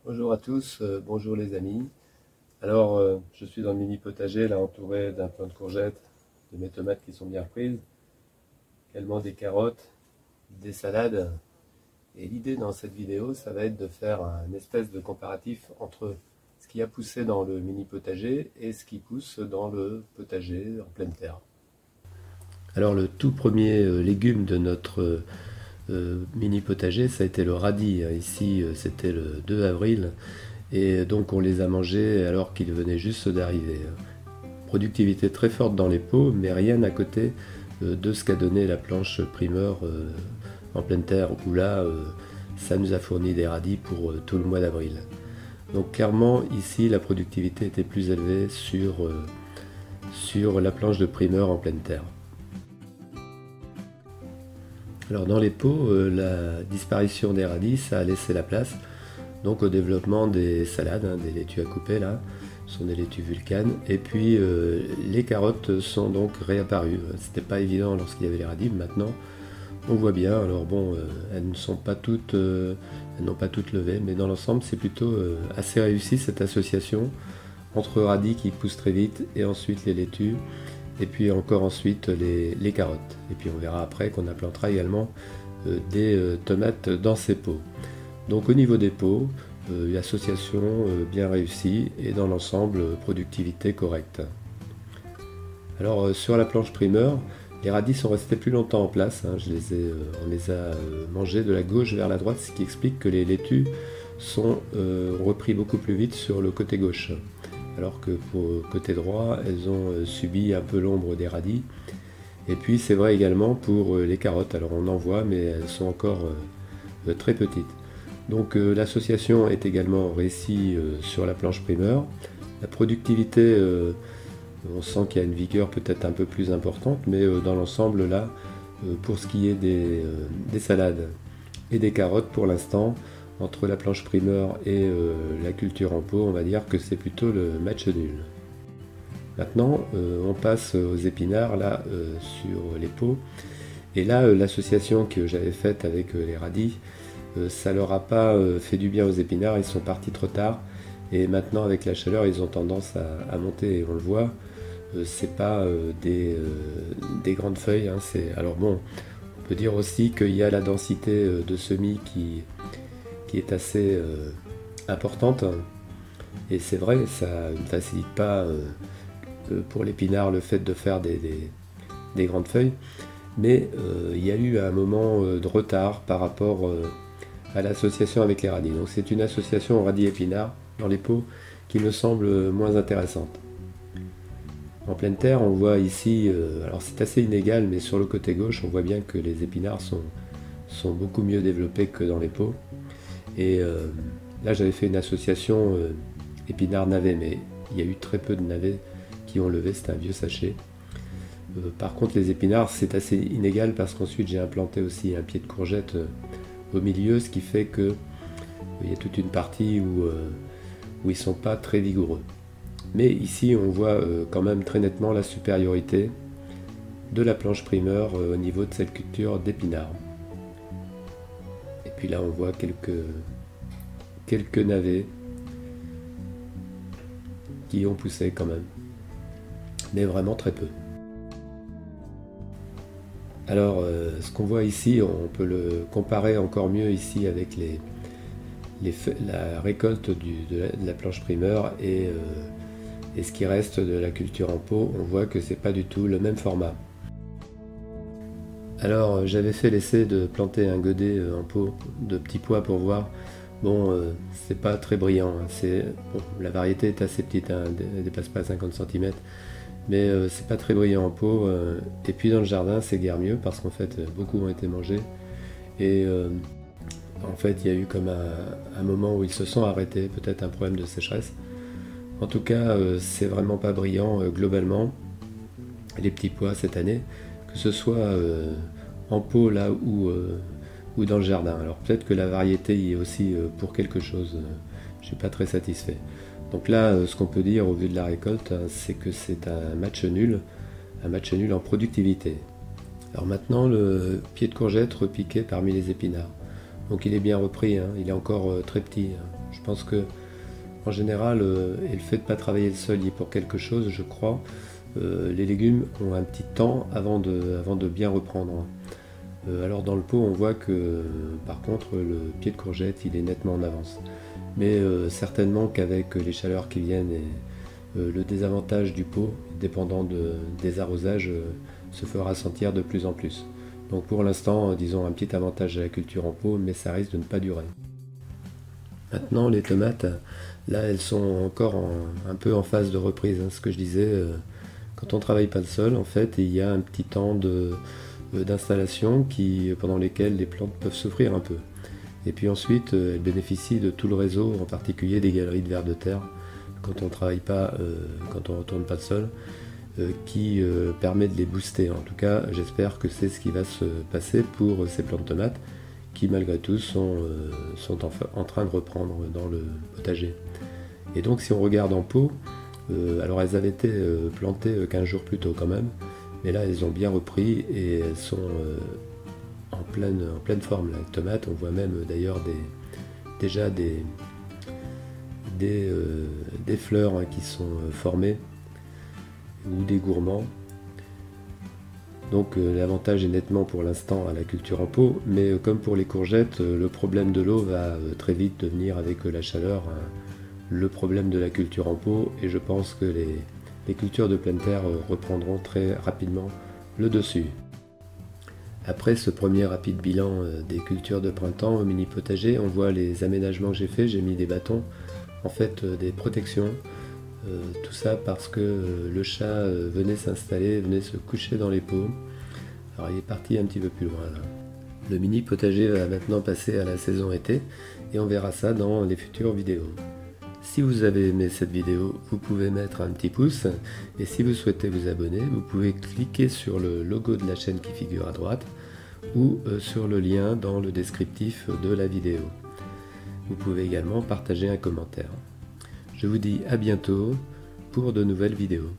Bonjour à tous, bonjour les amis. Alors, je suis dans le mini potager, là entouré d'un plant de courgettes, de mes tomates qui sont bien prises, également des carottes, des salades. Et l'idée dans cette vidéo, ça va être de faire un espèce de comparatif entre ce qui a poussé dans le mini potager et ce qui pousse dans le potager en pleine terre. Alors, le tout premier légume de notre mini potager, ça a été le radis. Ici, c'était le 2 avril. Et donc on les a mangés alors qu'ils venaient juste d'arriver. Productivité très forte dans les pots, mais rien à côté de ce qu'a donné la planche primeur en pleine terre, où là, ça nous a fourni des radis pour tout le mois d'avril. Donc clairement, ici, la productivité était plus élevée sur la planche de primeur en pleine terre. Alors dans les pots, la disparition des radis, ça a laissé la place donc au développement des salades, des laitues à couper là, ce sont des laitues vulcanes. Et puis les carottes sont donc réapparues. C'était pas évident lorsqu'il y avait les radis, maintenant on voit bien. Alors bon, elles ne sont pas toutes, elles n'ont pas toutes levé, mais dans l'ensemble c'est plutôt assez réussi cette association entre radis qui poussent très vite et ensuite les laitues. Et puis encore ensuite les carottes. Et puis on verra après qu'on implantera également des tomates dans ces pots. Donc au niveau des pots, l'association bien réussie et dans l'ensemble, productivité correcte. Alors sur la planche primeur, les radis sont restés plus longtemps en place. On les a mangés de la gauche vers la droite, ce qui explique que les laitues sont repris beaucoup plus vite sur le côté gauche. Alors que pour le côté droit, elles ont subi un peu l'ombre des radis. Et puis c'est vrai également pour les carottes. Alors on en voit, mais elles sont encore très petites. Donc l'association est également réussie sur la planche primeur. La productivité, on sent qu'il y a une vigueur peut-être un peu plus importante, mais dans l'ensemble là, pour ce qui est des salades et des carottes pour l'instant, entre la planche primeur et la culture en pot, on va dire que c'est plutôt le match nul. Maintenant, on passe aux épinards là sur les pots. Et là, l'association que j'avais faite avec les radis, ça leur a pas fait du bien aux épinards, ils sont partis trop tard. Et maintenant, avec la chaleur, ils ont tendance à monter, et on le voit. C'est pas des grandes feuilles. Alors bon, on peut dire aussi qu'il y a la densité de semis qui est assez importante. Et c'est vrai, ça ne facilite pas pour l'épinard le fait de faire des grandes feuilles. Mais il y a eu un moment de retard par rapport à l'association avec les radis. Donc c'est une association radis-épinard dans les pots qui me semble moins intéressante. En pleine terre, on voit ici, alors c'est assez inégal, mais sur le côté gauche, on voit bien que les épinards sont beaucoup mieux développés que dans les pots. Et là, j'avais fait une association épinard-navet, mais il y a eu très peu de navets qui ont levé, c'était un vieux sachet. Par contre, les épinards, c'est assez inégal parce qu'ensuite, j'ai implanté aussi un pied de courgette au milieu, ce qui fait que il y a toute une partie où ils ne sont pas très vigoureux. Mais ici, on voit quand même très nettement la supériorité de la planche primeur au niveau de cette culture d'épinards. Et puis là, on voit quelques navets qui ont poussé quand même, mais vraiment très peu. Alors, ce qu'on voit ici, on peut le comparer encore mieux ici avec la récolte de la planche primeur et ce qui reste de la culture en pot. On voit que c'est pas du tout le même format. Alors, j'avais fait l'essai de planter un godet en pot de petits pois pour voir. Bon, c'est pas très brillant. Bon, la variété est assez petite, elle dépasse pas 50 cm. Mais c'est pas très brillant en pot. Et puis dans le jardin, c'est guère mieux parce qu'en fait, beaucoup ont été mangés. Et en fait, il y a eu comme un moment où ils se sont arrêtés, peut-être un problème de sécheresse. En tout cas, c'est vraiment pas brillant globalement, les petits pois cette année, que ce soit en pot là ou dans le jardin. Alors peut-être que la variété y est aussi pour quelque chose. Je suis pas très satisfait. Donc là, ce qu'on peut dire au vu de la récolte, c'est que c'est un match nul en productivité. Alors maintenant, le pied de courgette repiqué parmi les épinards. Donc il est bien repris, il est encore très petit. Je pense que en général, et le fait de ne pas travailler le sol y est pour quelque chose, je crois. Les légumes ont un petit temps avant de bien reprendre. Alors dans le pot, on voit que par contre le pied de courgette il est nettement en avance. Mais certainement qu'avec les chaleurs qui viennent et le désavantage du pot, dépendant des arrosages, se fera sentir de plus en plus. Donc pour l'instant, disons un petit avantage à la culture en pot, mais ça risque de ne pas durer. Maintenant les tomates, là elles sont encore un peu en phase de reprise, hein, ce que je disais. Quand on ne travaille pas le sol, en fait, il y a un petit temps d'installation pendant lesquels les plantes peuvent souffrir un peu. Et puis ensuite, elles bénéficient de tout le réseau, en particulier des galeries de vers de terre, quand on ne travaille pas, quand on ne retourne pas le sol, qui permet de les booster. En tout cas, j'espère que c'est ce qui va se passer pour ces plantes de tomates, qui malgré tout sont en train de reprendre dans le potager. Et donc si on regarde en pot, alors elles avaient été plantées 15 jours plus tôt quand même, mais là elles ont bien repris et elles sont en pleine forme. Les tomates, on voit même d'ailleurs déjà des fleurs, hein, qui sont formées, ou des gourmands. Donc l'avantage est nettement pour l'instant à la culture en pot, mais comme pour les courgettes, le problème de l'eau va très vite devenir avec la chaleur le problème de la culture en pot, et je pense que les cultures de pleine terre reprendront très rapidement le dessus. Après ce premier rapide bilan des cultures de printemps au mini potager, on voit les aménagements que j'ai fait. J'ai mis des bâtons, en fait des protections, tout ça parce que le chat venait s'installer, venait se coucher dans les pots. Alors il est parti un petit peu plus loin là. Le mini potager va maintenant passer à la saison été et on verra ça dans les futures vidéos. Si vous avez aimé cette vidéo, vous pouvez mettre un petit pouce, et si vous souhaitez vous abonner, vous pouvez cliquer sur le logo de la chaîne qui figure à droite ou sur le lien dans le descriptif de la vidéo. Vous pouvez également partager un commentaire. Je vous dis à bientôt pour de nouvelles vidéos.